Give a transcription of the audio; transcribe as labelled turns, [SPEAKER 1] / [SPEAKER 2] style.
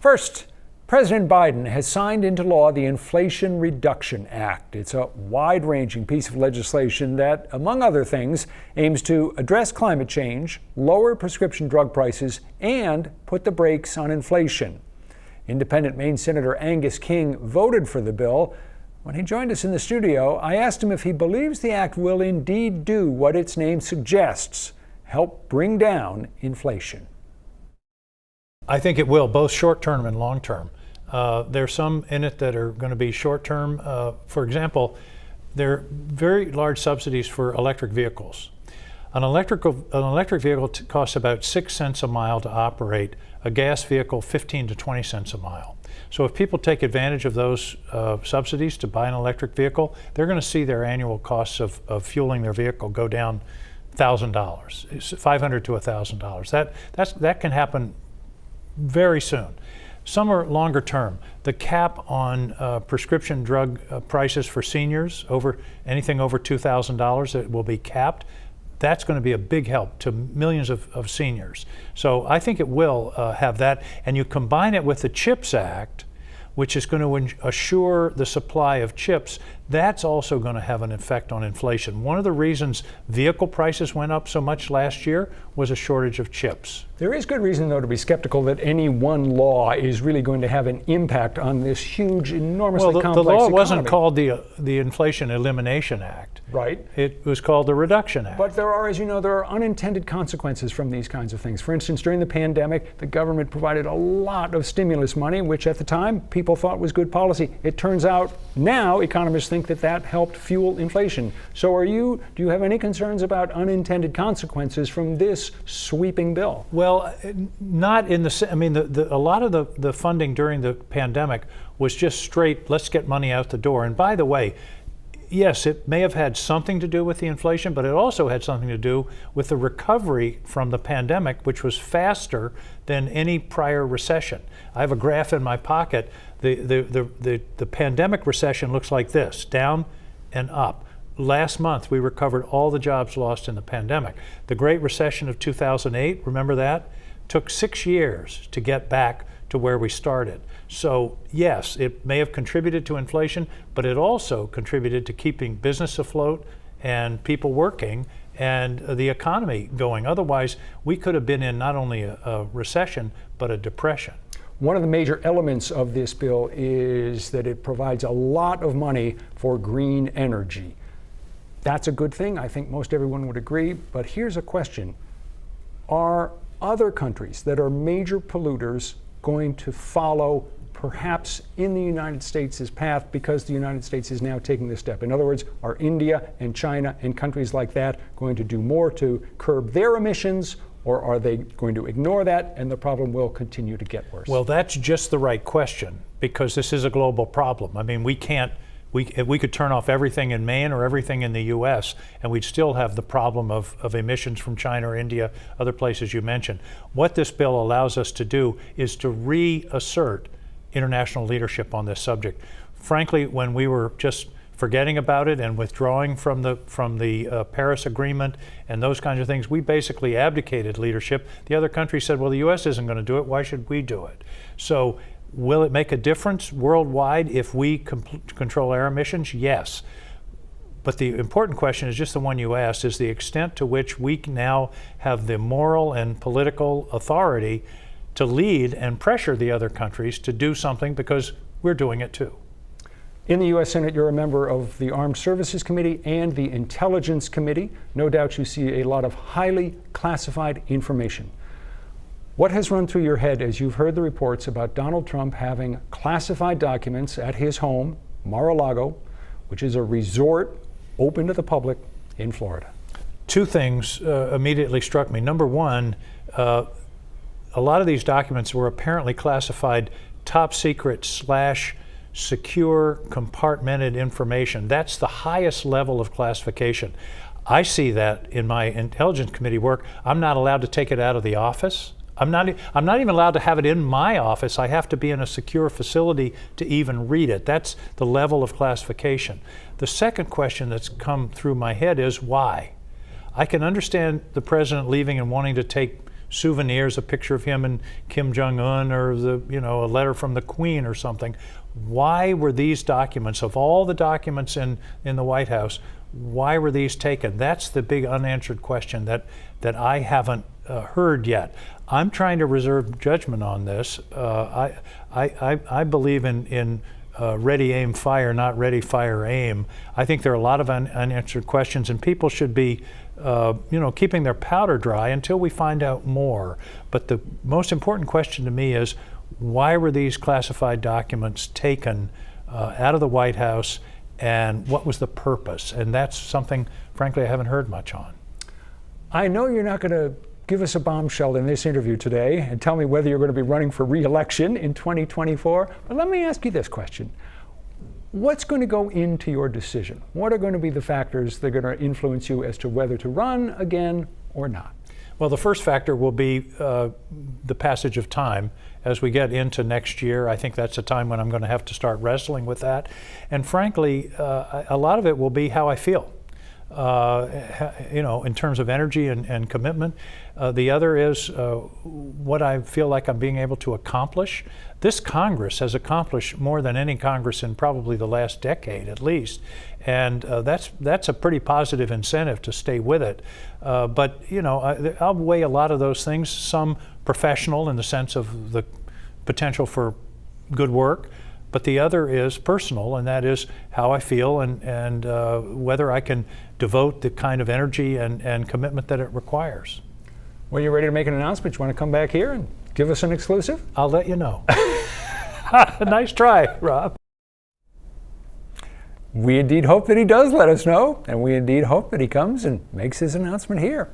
[SPEAKER 1] First, President Biden has signed into law the Inflation Reduction Act. It's a wide-ranging piece of legislation that, among other things, aims to address climate change, lower prescription drug prices, and put the brakes on inflation. Independent Maine Senator Angus King voted for the bill. When he joined us in the studio, I asked him if he believes the act will indeed do what its name suggests, help bring down inflation.
[SPEAKER 2] I think it will, both short-term and long-term. There's some in it that are going to be short-term. For example, there are very large subsidies for electric vehicles. An electric vehicle costs about 6 cents a mile to operate, a gas vehicle 15 to 20 cents a mile. So if people take advantage of those subsidies to buy an electric vehicle, they're going to see their annual costs of fueling their vehicle go down $1,000, $500 to $1,000. That can happen very soon. Some are longer term. The cap on prescription drug prices for seniors, anything over $2,000, it will be capped. That's going to be a big help to millions of seniors. So I think it will have that. And you combine it with the CHIPS Act, which is going to assure the supply of chips. That's also going to have an effect on inflation. One of the reasons vehicle prices went up so much last year was a shortage of chips.
[SPEAKER 1] There is good reason, though, to be skeptical that any one law is really going to have an impact on this huge, enormously complex
[SPEAKER 2] the law
[SPEAKER 1] economy.
[SPEAKER 2] Wasn't called the Inflation Elimination Act.
[SPEAKER 1] Right.
[SPEAKER 2] It was called the Reduction Act.
[SPEAKER 1] But there are, as you know, there are unintended consequences from these kinds of things. For instance, during the pandemic, the government provided a lot of stimulus money, which at the time people thought was good policy. It turns out now economists think that helped fuel inflation. So do you have any concerns about unintended consequences from this sweeping bill?
[SPEAKER 2] Well, not in a lot of the funding during the pandemic was just straight, let's get money out the door. And by the way, yes, it may have had something to do with the inflation, but it also had something to do with the recovery from the pandemic, which was faster than any prior recession. I have a graph in my pocket. The pandemic recession looks like this, down and up. Last month, we recovered all the jobs lost in the pandemic. The Great Recession of 2008, remember that? Took 6 years to get back to where we started. So yes, it may have contributed to inflation, but it also contributed to keeping business afloat and people working and the economy going. Otherwise, we could have been in not only a recession, but a depression.
[SPEAKER 1] One of the major elements of this bill is that it provides a lot of money for green energy. That's a good thing. I think most everyone would agree. But here's a question. Are other countries that are major polluters going to follow perhaps in the United States' path because the United States is now taking this step? In other words, are India and China and countries like that going to do more to curb their emissions, or are they going to ignore that and the problem will continue to get worse?
[SPEAKER 2] Well, that's just the right question, because this is a global problem. I mean, we could turn off everything in Maine or everything in the US and we'd still have the problem of emissions from China or India, other places you mentioned. What this bill allows us to do is to reassert international leadership on this subject. Frankly, when we were just forgetting about it and withdrawing from the Paris Agreement and those kinds of things, we basically abdicated leadership. The other countries said, well, the US isn't going to do it, why should we do it? So will it make a difference worldwide if we control air emissions? Yes. But the important question is just the one you asked, is the extent to which we now have the moral and political authority to lead and pressure the other countries to do something, because we're doing it too.
[SPEAKER 1] In the U.S. Senate, you're a member of the Armed Services Committee and the Intelligence Committee. No doubt you see a lot of highly classified information. What has run through your head as you've heard the reports about Donald Trump having classified documents at his home, Mar-a-Lago, which is a resort open to the public in Florida?
[SPEAKER 2] Two things immediately struck me. Number one, a lot of these documents were apparently classified top secret / secure compartmented information. That's the highest level of classification. I see that in my Intelligence Committee work. I'm not allowed to take it out of the office. I'm not even allowed to have it in my office. I have to be in a secure facility to even read it. That's the level of classification. The second question that's come through my head is why? I can understand the president leaving and wanting to take souvenirs, a picture of him and Kim Jong-un, or a letter from the Queen or something. Why were these documents, of all the documents in the White House, why were these taken? That's the big unanswered question that I haven't heard yet. I'm trying to reserve judgment on this. I believe in ready, aim, fire, not ready, fire, aim. I think there are a lot of unanswered questions, and people should be keeping their powder dry until we find out more. But the most important question to me is, why were these classified documents taken out of the White House, and what was the purpose? And that's something, frankly, I haven't heard much on.
[SPEAKER 1] I know you're not going to give us a bombshell in this interview today and tell me whether you're going to be running for re-election in 2024, but let me ask you this question. What's going to go into your decision? What are going to be the factors that are going to influence you as to whether to run again or not?
[SPEAKER 2] Well, the first factor will be the passage of time. As we get into next year, I think that's a time when I'm going to have to start wrestling with that. And frankly, a lot of it will be how I feel, in terms of energy and commitment. The other is what I feel like I'm being able to accomplish. This Congress has accomplished more than any Congress in probably the last decade at least. And that's a pretty positive incentive to stay with it. But I'll weigh a lot of those things, some professional in the sense of the potential for good work, but the other is personal, and that is how I feel and whether I can devote the kind of energy and commitment that it requires.
[SPEAKER 1] When you're ready to make an announcement, you want to come back here and give us an exclusive?
[SPEAKER 2] I'll let you know. Nice try, Rob.
[SPEAKER 1] We indeed hope that he does let us know, and we indeed hope that he comes and makes his announcement here.